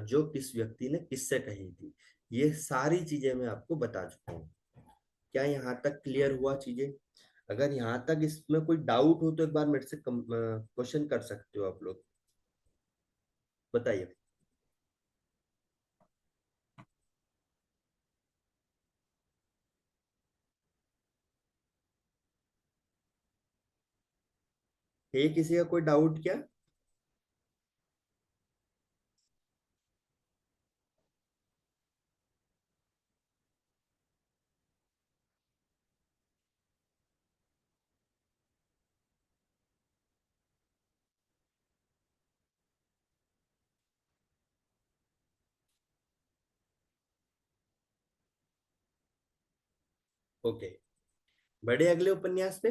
जो किस व्यक्ति ने किससे कही थी। ये सारी चीजें मैं आपको बता चुका हूँ। क्या यहाँ तक क्लियर हुआ चीजें? अगर यहाँ तक इसमें कोई डाउट हो तो एक बार मेरे से क्वेश्चन कर सकते हो आप लोग, बताइए। है किसी का कोई डाउट क्या? ओके, बड़े अगले उपन्यास पे।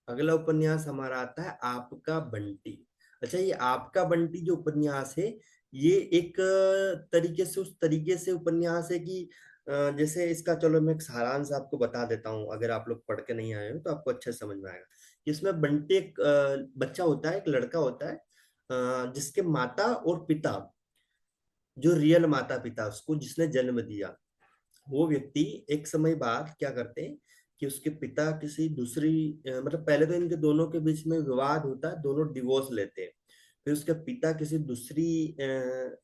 अगला उपन्यास हमारा आता है आपका बंटी। अच्छा, ये आपका बंटी जो उपन्यास है, ये एक तरीके से उस तरीके से उपन्यास है कि जैसे इसका, चलो मैं एक सारांश आपको बता देता हूँ, अगर आप लोग पढ़ के नहीं आए हो तो आपको अच्छे से समझ में आएगा। इसमें बंटी एक बच्चा होता है, एक लड़का होता है, जिसके माता और पिता, जो रियल माता पिता उसको जिसने जन्म दिया, वो व्यक्ति एक समय बाद क्या करते हैं कि उसके पिता किसी दूसरी, मतलब पहले तो इनके दोनों के बीच में विवाद होता है, दोनों डिवोर्स लेते हैं। फिर उसके पिता किसी दूसरी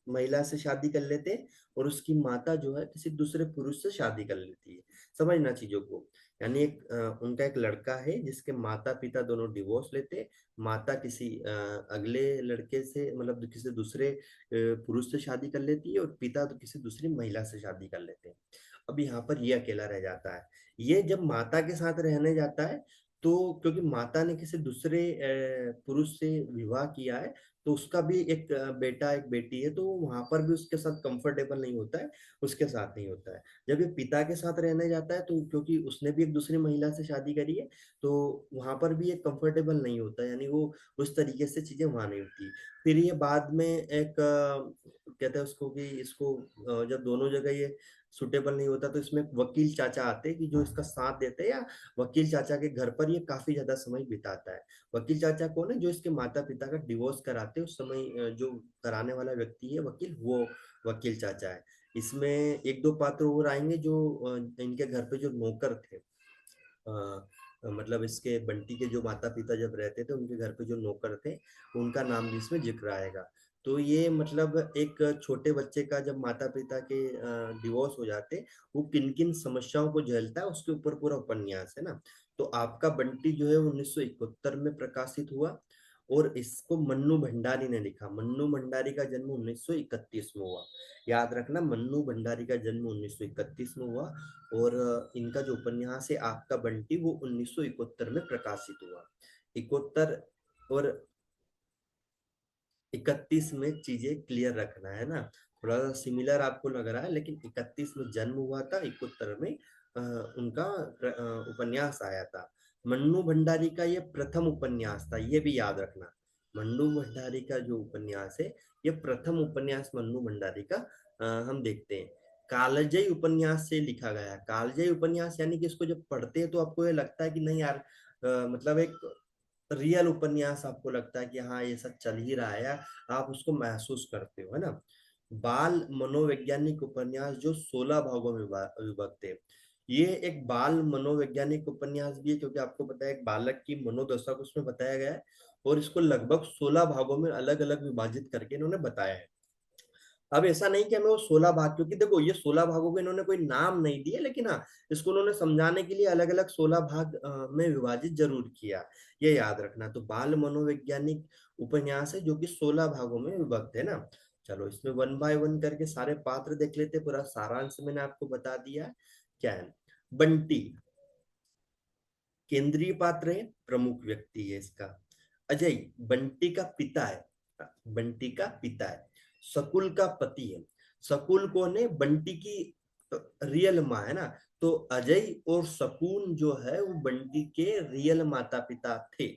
महिला से शादी कर लेते हैं, और उसकी माता जो है किसी दूसरे पुरुष से शादी कर लेती है। समझना चीजों को। यानी एक उनका एक लड़का है जिसके माता पिता दोनों डिवोर्स लेते हैं। माता किसी अगले लड़के से, मतलब किसी दूसरे पुरुष से शादी कर लेती है, और पिता तो किसी दूसरी महिला से शादी कर लेते हैं। अब यहाँ पर ये अकेला रह जाता है। ये जब माता के साथ रहने जाता है, तो क्योंकि माता ने किसी दूसरे पुरुष से विवाह किया है, तो उसका भी एक बेटा एक बेटी है, तो वहां पर भी उसके साथ कंफर्टेबल नहीं होता है, उसके साथ नहीं होता है। जब ये पिता के साथ रहने जाता है, तो क्योंकि उसने भी एक दूसरी महिला से शादी करी है, तो वहां पर भी एक कंफर्टेबल नहीं होता, यानी वो उस तरीके से चीजें वहां नहीं होती। फिर ये बाद में एक कहते हैं उसको कि इसको जब दोनों जगह ये सुटेबल नहीं होता, तो इसमें एक वकील चाचा आते हैं कि जो इसका साथ देते हैं, या वकील चाचा के घर पर ये काफी ज्यादा समय बिताता है। वकील चाचा कौन है? जो इसके माता पिता का डिवोर्स कराते हैं, उस समय जो कराने वाला व्यक्ति है वकील, वो वकील चाचा है। इसमें एक दो पात्र और आएंगे, जो इनके घर पे जो नौकर थे, मतलब इसके बंटी के जो माता पिता जब रहते थे, उनके घर पे जो नौकर थे, उनका नाम भी इसमें जिक्र आएगा। तो ये मतलब एक छोटे बच्चे का जब माता पिता के डिवोर्स हो जाते, वो किन किन समस्याओं को झेलता है, उसके ऊपर पूरा उपन्यास है ना। तो आपका बंटी जो है 1971 में प्रकाशित हुआ, और इसको मन्नू भंडारी ने लिखा। मन्नू भंडारी का जन्म 1931 में हुआ। याद रखना, मन्नू भंडारी का जन्म 1931 में हुआ, और इनका जो उपन्यास है आपका बंटी, वो 1971 में प्रकाशित हुआ। 71 और 31 में चीजें क्लियर रखना है ना। थोड़ा सा सिमिलर आपको लग रहा है, लेकिन 31 में जन्म हुआ था, 71 में उनका उपन्यास आया था। मन्नू भंडारी का ये प्रथम उपन्यास था, ये भी याद रखना। मन्नू भंडारी का जो उपन्यास है, ये प्रथम उपन्यास मन्नू भंडारी का हम देखते हैं। कालजयी उपन्यास से लिखा गया है। कालजयी उपन्यास यानी कि इसको जब पढ़ते हैं तो आपको ये लगता है कि नहीं यार, मतलब एक रियल उपन्यास आपको लगता है कि हाँ ये सब चल ही रहा है, आप उसको महसूस करते हो, है ना। बाल मनोवैज्ञानिक उपन्यास जो 16 भागों में विभक्त है। ये एक बाल मनोवैज्ञानिक उपन्यास भी है, क्योंकि आपको पता है एक बालक की मनोदशा को उसमें बताया गया है, और इसको लगभग 16 भागों में अलग अलग विभाजित करके इन्होंने बताया है। अब ऐसा नहीं कि हमें वो 16 भाग, क्योंकि देखो ये 16 भागों के इन्होंने कोई नाम नहीं दिए, लेकिन हाँ इसको उन्होंने समझाने के लिए अलग अलग 16 भाग में विभाजित जरूर किया। ये याद रखना। तो बाल मनोवैज्ञानिक उपन्यास है जो कि 16 भागों में विभक्त है ना। चलो इसमें वन बाय वन करके सारे पात्र देख लेते, पूरा सारांश मैंने आपको बता दिया। क्या है? बंटी। केंद्रीय पात्र है, प्रमुख व्यक्ति है इसका। अजय बंटी का पिता है, बंटी का पिता है। शकुल का पति है। शकुल कौन है? बंटी की रियल माँ है ना। तो अजय और शकुन जो है वो बंटी के रियल माता पिता थे,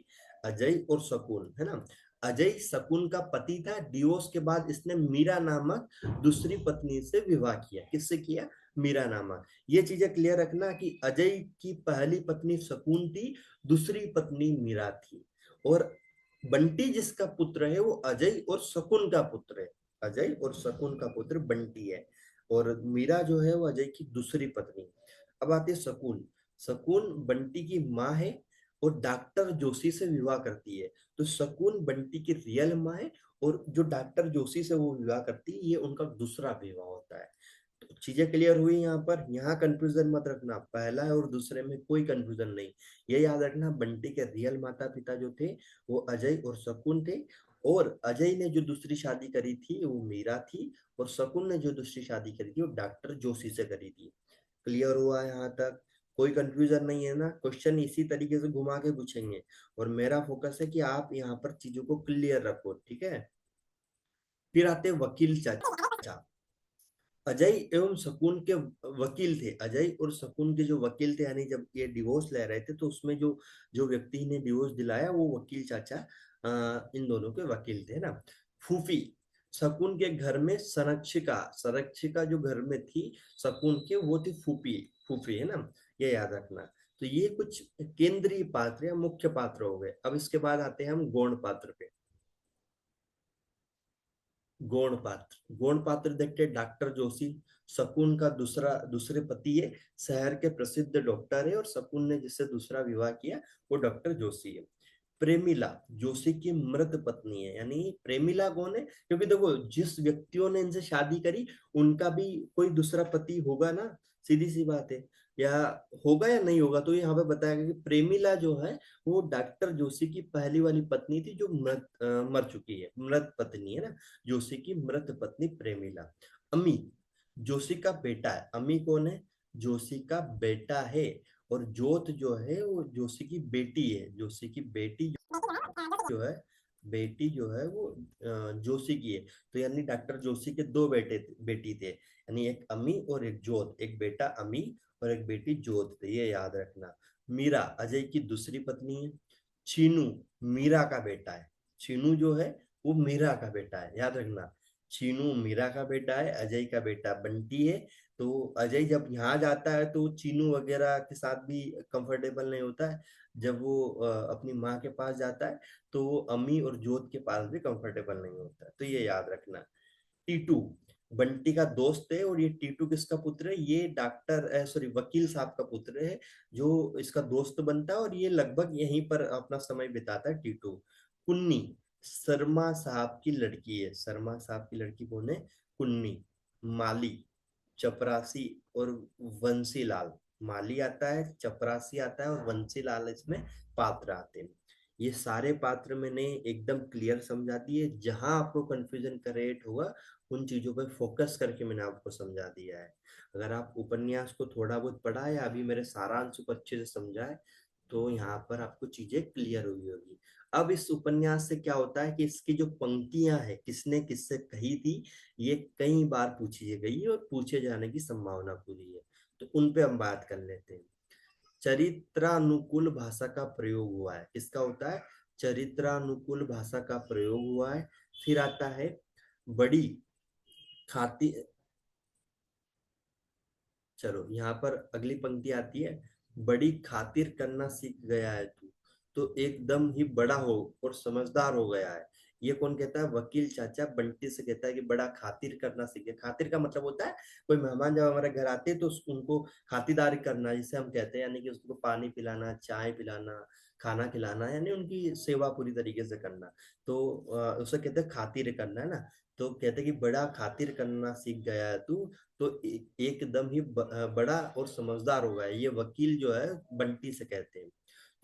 अजय और शकुन, है ना। अजय शकुन का पति था। डिवोर्स के बाद इसने मीरा नामक दूसरी पत्नी से विवाह किया। किससे किया? मीरा नामक। ये चीजें क्लियर रखना कि अजय की पहली पत्नी शकुन थी, दूसरी पत्नी मीरा थी, और बंटी जिसका पुत्र है वो अजय और शकुन का पुत्र है। अजय और शकुन का पुत्र बंटी है, और मीरा जो है वो अजय की दूसरी पत्नी। अब आती है शकुन। शकुन बंटी की माँ है और डॉक्टर जोशी से विवाह करती है। तो शकुन बंटी की रियल माँ है, और जो डॉक्टर जोशी से वो विवाह करती है ये उनका दूसरा विवाह होता है। तो चीजें क्लियर हुई यहाँ पर। यहाँ कंफ्यूजन मत रखना, पहला और दूसरे में कोई कंफ्यूजन नहीं। ये याद रखना, बंटी के रियल माता पिता जो थे वो अजय और शकुन थे, और अजय ने जो दूसरी शादी करी थी वो मीरा थी, और शकुन ने जो दूसरी शादी करी थी वो डॉक्टर जोशी से करी थी। क्लियर हुआ यहाँ तक? कोई कंफ्यूजन नहीं है ना? क्वेश्चन इसी तरीके से घुमा के पूछेंगे, और मेरा फोकस है कि आप यहाँ पर चीजों को क्लियर रखो, ठीक है। फिर आते वकील चाचा। अजय एवं शकुन के वकील थे। अजय और शकुन के जो वकील थे, यानी जब ये डिवोर्स ले रहे थे तो उसमें जो जो व्यक्ति ने डिवोर्स दिलाया वो वकील चाचा इन दोनों के वकील थे ना। फूफी, शकुन के घर में संरक्षिका, संरक्षिका जो घर में थी शकुन के, वो थी फूफी। फूफी है ना, ये याद रखना। तो ये कुछ केंद्रीय पात्र या मुख्य पात्र हो गए। अब इसके बाद आते हैं हम गौण पात्र पे। गौण पात्र, गौण पात्र देखते हैं डॉक्टर जोशी। शकुन का दूसरे पति है, शहर के प्रसिद्ध डॉक्टर है, और शकुन ने जिससे दूसरा विवाह किया वो डॉक्टर जोशी है। प्रेमिला जोशी की मृत पत्नी है। यानी प्रेमिला कौन है? क्योंकि देखो जिस व्यक्तियों ने इनसे शादी करी उनका भी कोई दूसरा पति होगा ना, सीधी सी बात है। या होगा या नहीं होगा, तो यहाँ पे बताया गया कि प्रेमिला जो है वो डॉक्टर जोशी की पहली वाली पत्नी थी, जो मर चुकी है, मृत पत्नी है ना, जोशी की मृत पत्नी प्रेमिला। अमी जोशी का बेटा है। अमी कौन है? जोशी का बेटा है। और जोत जो है वो जोशी की बेटी है। जोशी की बेटी जो है, बेटी जो है वो जोशी की है। तो यानी डॉक्टर जोशी के दो बेटी थे, यानी एक अमी और एक जोत। एक बेटा अमी और एक बेटी जोत थे, ये याद रखना। मीरा अजय की दूसरी पत्नी है। चीनू मीरा का बेटा है। चीनू जो है वो मीरा का बेटा है, याद रखना। चीनू मीरा का बेटा है, अजय का बेटा बंटी है। तो अजय जब यहाँ जाता है तो चीनू वगैरह के साथ भी कंफर्टेबल नहीं होता है। जब वो अपनी माँ के पास जाता है तो वो अम्मी और जोत के पास भी कंफर्टेबल नहीं होता। तो ये याद रखना। टीटू बंटी का दोस्त है, और ये टीटू किसका पुत्र है? ये डॉक्टर सॉरी वकील साहब का पुत्र है, जो इसका दोस्त बनता है, और ये लगभग यहीं पर अपना समय बिताता है टीटू। कुन्नी शर्मा साहब की लड़की है। शर्मा साहब की लड़की कौन है? कुन्नी। माली चपरासी और वंशीलाल। माली आता है, चपरासी आता है, और वंशीलाल इसमें पात्र आते हैं। ये सारे पात्र मैंने एकदम क्लियर समझा दिए। जहां आपको कंफ्यूजन क्रिएट होगा उन चीजों पर फोकस करके मैंने आपको समझा दिया है। अगर आप उपन्यास को थोड़ा बहुत पढ़ा है, अभी मेरे सारांश को अच्छे से समझा है, तो यहाँ पर आपको चीजें क्लियर हुई होगी। अब इस उपन्यास से क्या होता है कि इसकी जो पंक्तियां है, किसने किससे कही थी, ये कई बार पूछी गई है और पूछे जाने की संभावना पूरी है। तो उन पे हम बात कर लेते हैं। चरित्रानुकूल भाषा का प्रयोग हुआ है। किसका होता है? चरित्रानुकूल भाषा का प्रयोग हुआ है। फिर आता है बड़ी खाती। चलो यहाँ पर अगली पंक्ति आती है, बड़ी खातिर करना सीख गया है तू, तो एकदम ही बड़ा हो और समझदार हो गया है। ये कौन कहता है? वकील चाचा बंटी से कहता है कि बड़ा खातिर करना सीख गया। खातिर का मतलब होता है कोई मेहमान जब हमारे घर आते हैं तो उनको खातिरदारी करना, जिसे हम कहते हैं, यानी कि उसको पानी पिलाना, चाय पिलाना, खाना खिलाना, यानी उनकी सेवा पूरी तरीके से करना। तो उसे कहते हैं खातिर करना, है ना। तो कहते हैं कि बड़ा खातिर करना सीख गया है तू, तो एकदम ही बड़ा और समझदार होगा। ये वकील जो है बंटी से कहते हैं।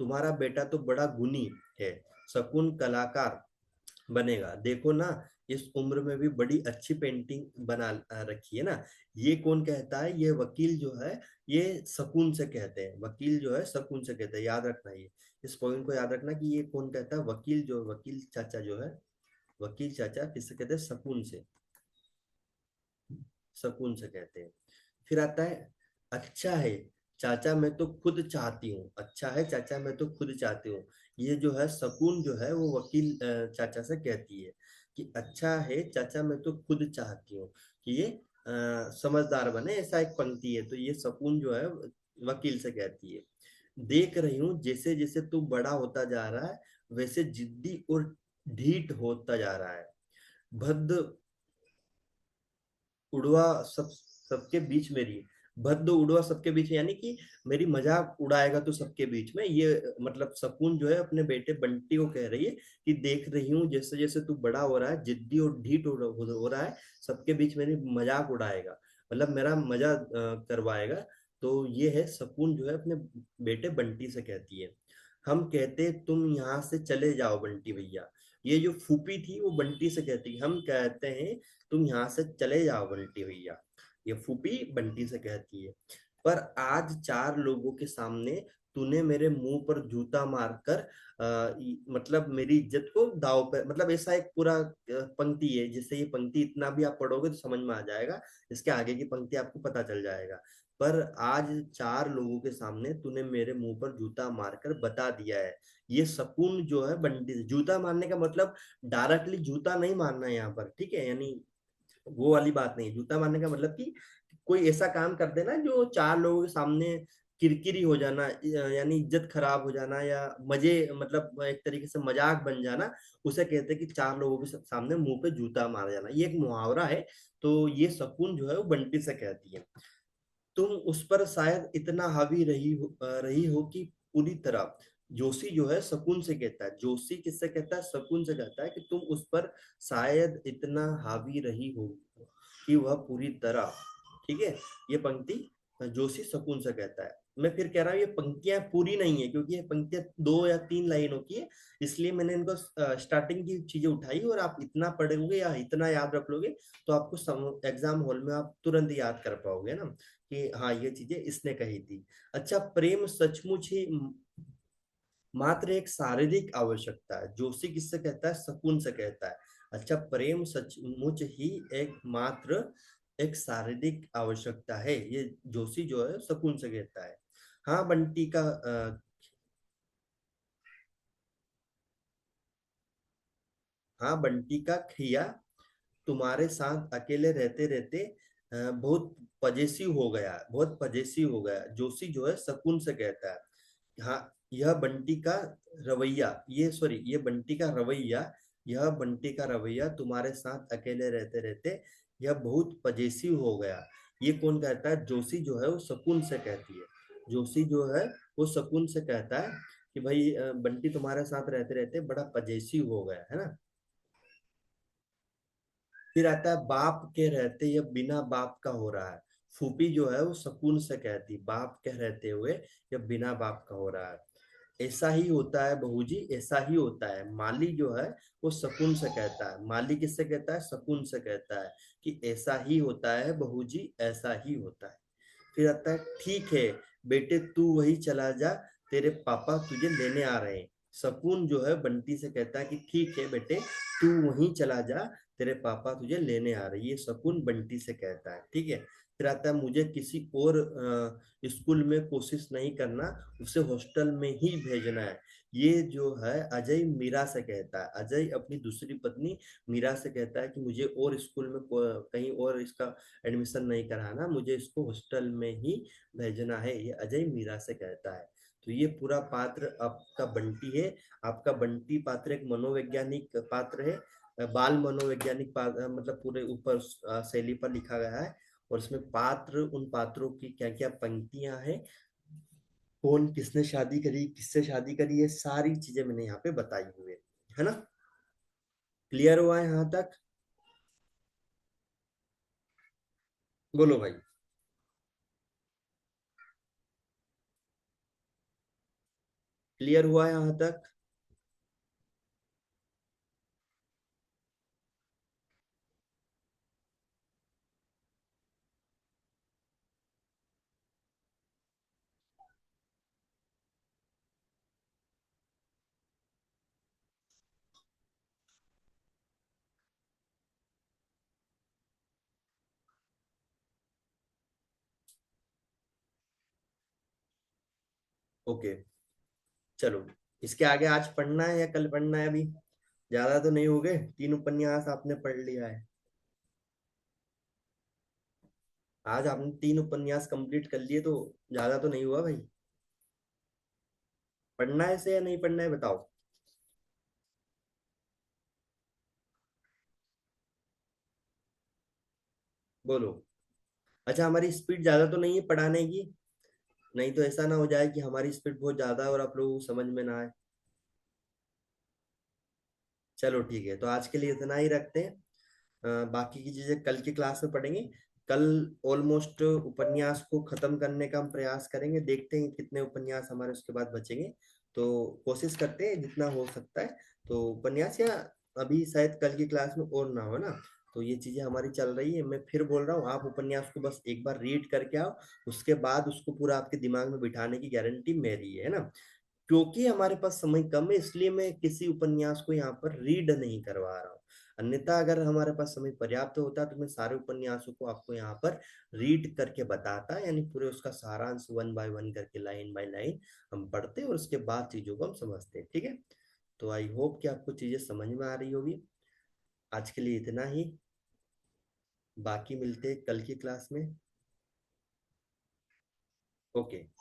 तुम्हारा बेटा तो बड़ा गुणी है, शकुन कलाकार बनेगा। देखो ना इस उम्र में भी बड़ी अच्छी पेंटिंग बना रखी है ना। ये कौन कहता है? ये वकील जो है, ये सकून से कहते हैं। वकील जो है सकून से कहते हैं, याद रखना ये। इस पॉइंट को याद रखना कि ये कौन कहता है? वकील जो, वकील चाचा जो है, वकील चाचा किससे कहते हैं? सकून से, सकून से कहते हैं। फिर आता है, अच्छा है चाचा मैं तो खुद चाहती हूँ। अच्छा है चाचा मैं तो खुद चाहती हूँ। ये जो है सकून जो है वो वकील चाचा से कहती है कि अच्छा है चाचा मैं तो खुद चाहती हूँ कि ये समझदार बने, ऐसा एक पंक्ति है। तो ये सकून जो है वकील से कहती है। देख रही हूँ जैसे जैसे तू बड़ा होता जा रहा है, वैसे जिद्दी और ढीठ होता जा रहा है। भद्द उड़वा सब सबके बीच मेरी, भद्द उड़वा सबके बीच, यानी कि मेरी मजाक उड़ाएगा तो सबके बीच में। ये मतलब सकून जो है अपने बेटे बंटी को कह रही है कि देख रही हूँ जैसे जैसे तू बड़ा हो रहा है, जिद्दी और ढीठ हो रहा है, सबके बीच मेरी मजाक उड़ाएगा, मतलब मेरा मजा करवाएगा। तो ये है सकून जो है अपने बेटे बंटी से कहती है। हम कहते तुम यहाँ से चले जाओ बंटी भैया। ये जो फूफी थी वो बंटी से कहती है हम कहते हैं तुम यहाँ से चले जाओ बंटी भैया। ये फूफी बंटी से कहती है। पर आज चार लोगों के सामने तूने मेरे मुंह पर जूता मारकर मतलब मेरी इज्जत को दाव पे, मतलब ऐसा एक पूरा पंक्ति है। जिससे ये पंक्ति इतना भी आप पढ़ोगे तो समझ में आ जाएगा, इसके आगे की पंक्ति आपको पता चल जाएगा। पर आज चार लोगों के सामने तूने मेरे मुंह पर जूता मारकर बता दिया है। ये सकून जो है बंटी से, जूता मारने का मतलब डायरेक्टली जूता नहीं मारना है यहाँ पर, ठीक है? यानी वो वाली बात नहीं। जूता मारने का मतलब कि कोई ऐसा काम कर देना जो चार लोगों के सामने किरकिरी हो जाना, यानी इज्जत खराब हो जाना, या मजे, मतलब एक तरीके से मजाक बन जाना, उसे कहते हैं कि चार लोगों के सामने मुंह पे जूता मार जाना। ये एक मुहावरा है। तो ये सकून जो है वो बंटी से कहती है। तुम उस पर शायद इतना हावी रही हो कि पूरी तरह, जोशी जो है सकून से कहता है। जोशी किससे कहता है? सकून से कहता है कि तुम उस पर शायद इतना हावी रही हो कि वह पूरी तरह, ठीक है? ये पंक्ति जोशी सकून से कहता है। मैं फिर कह रहा हूँ ये पंक्तियां पूरी नहीं है, क्योंकि ये पंक्तियां 2 या 3 लाइनों की है, इसलिए मैंने इनको स्टार्टिंग की चीजें उठाई। और आप इतना पढ़ोगे या इतना याद रख लोगे तो आपको एग्जाम हॉल में आप तुरंत याद कर पाओगे ना कि हाँ ये चीजें इसने कही थी। अच्छा, प्रेम सचमुच ही मात्र एक शारीरिक आवश्यकता है। जोशी किससे कहता है? सकून से कहता है। अच्छा, प्रेम सचमुच ही एक मात्र एक शारीरिक आवश्यकता है, ये जोशी जो है सकून से कहता है। हाँ बंटी का हाँ बंटी का खिया तुम्हारे साथ अकेले रहते रहते बहुत पजेसिव हो गया, बहुत पजेसिव हो गया। जोशी जो है सकून से कहता है। हाँ, यह बंटी का रवैया, ये सॉरी, ये बंटी का रवैया, यह बंटी का रवैया तुम्हारे साथ अकेले रहते रहते यह बहुत पजेसिव हो गया। ये कौन कहता है? जोशी जो है वो सकून से कहती है। जोशी जो है वो सकून से कहता है कि भाई बंटी तुम्हारे साथ रहते रहते बड़ा पजेसिव हो गया है ना। फिर आता है बाप के रहते ये बिना बाप का हो रहा है। फूफी जो है वो सकून से कहती बाप के रहते हुए ये बिना बाप का हो रहा है। ऐसा ही होता है बहू जी, ऐसा ही होता है। माली जो है वो सकून से कहता है। माली किससे कहता है? सकून से कहता है कि ऐसा ही होता है बहू जी, ऐसा ही होता है। फिर आता है ठीक है बेटे तू वही चला जा, तेरे पापा तुझे लेने आ रहे हैं। सकून जो है बंटी से कहता है कि ठीक है बेटे तू वहीं चला जा, तेरे पापा तुझे लेने आ रहे हैं। ये सकून बंटी से कहता है, ठीक है? फिर आता है मुझे किसी और स्कूल में कोशिश नहीं करना, उसे हॉस्टल में ही भेजना है। ये जो है अजय मीरा से कहता है। अजय अपनी दूसरी पत्नी मीरा से कहता है कि मुझे और स्कूल में कहीं और इसका एडमिशन नहीं कराना, मुझे इसको हॉस्टल में ही भेजना है। ये अजय मीरा से कहता है। तो ये पूरा पात्र आपका बंटी है। आपका बंटी पात्र एक मनोवैज्ञानिक पात्र है, बाल मनोवैज्ञानिक पात्र, मतलब पूरे ऊपर शैली पर लिखा गया है। और इसमें पात्र, उन पात्रों की क्या क्या पंक्तियां हैं, कौन किसने शादी करी, किससे शादी करी, ये सारी चीजें मैंने यहाँ पे बताई हुई है ना। क्लियर हुआ है यहाँ तक? बोलो भाई। क्लियर हुआ है यहाँ तक? ओके, चलो। इसके आगे आज पढ़ना है या कल पढ़ना है अभी? ज्यादा तो नहीं हो गए, 3 उपन्यास आपने पढ़ लिया है। आज आपने 3 उपन्यास कंप्लीट कर लिए, तो ज्यादा तो नहीं हुआ भाई? पढ़ना है से या नहीं पढ़ना है, बताओ। बोलो। अच्छा, हमारी स्पीड ज्यादा तो नहीं है पढ़ाने की? नहीं तो ऐसा ना हो जाए कि हमारी स्पीड बहुत ज्यादा है और आप लोगों को समझ में ना आए। चलो ठीक है, तो आज के लिए इतना ही रखते हैं। बाकी की चीजें कल की क्लास में पढ़ेंगे। कल ऑलमोस्ट उपन्यास को खत्म करने का हम प्रयास करेंगे, देखते हैं कितने उपन्यास हमारे उसके बाद बचेंगे। तो कोशिश करते हैं जितना हो सकता है। तो उपन्यास या अभी शायद कल की क्लास में और ना हो ना। तो ये चीजें हमारी चल रही है, मैं फिर बोल रहा हूँ, आप उपन्यास को बस एक बार रीड करके आओ। उसके बाद उसको पूरा आपके दिमाग में बिठाने की गारंटी मेरी है ना। क्योंकि हमारे पास समय कम है, इसलिए मैं किसी उपन्यास को यहाँ पर रीड नहीं करवा रहा हूँ। अन्यथा अगर हमारे पास समय पर्याप्त होता तो मैं सारे उपन्यासों को आपको यहाँ पर रीड करके बताता, यानी पूरे उसका सारांश 1 बाय 1 करके, लाइन बाय लाइन हम पढ़ते और उसके बाद चीजों को हम समझते, ठीक है। तो आई होप कि आपको चीजें समझ में आ रही होगी। आज के लिए इतना ही। बाकी मिलते हैं कल की क्लास में। ओके।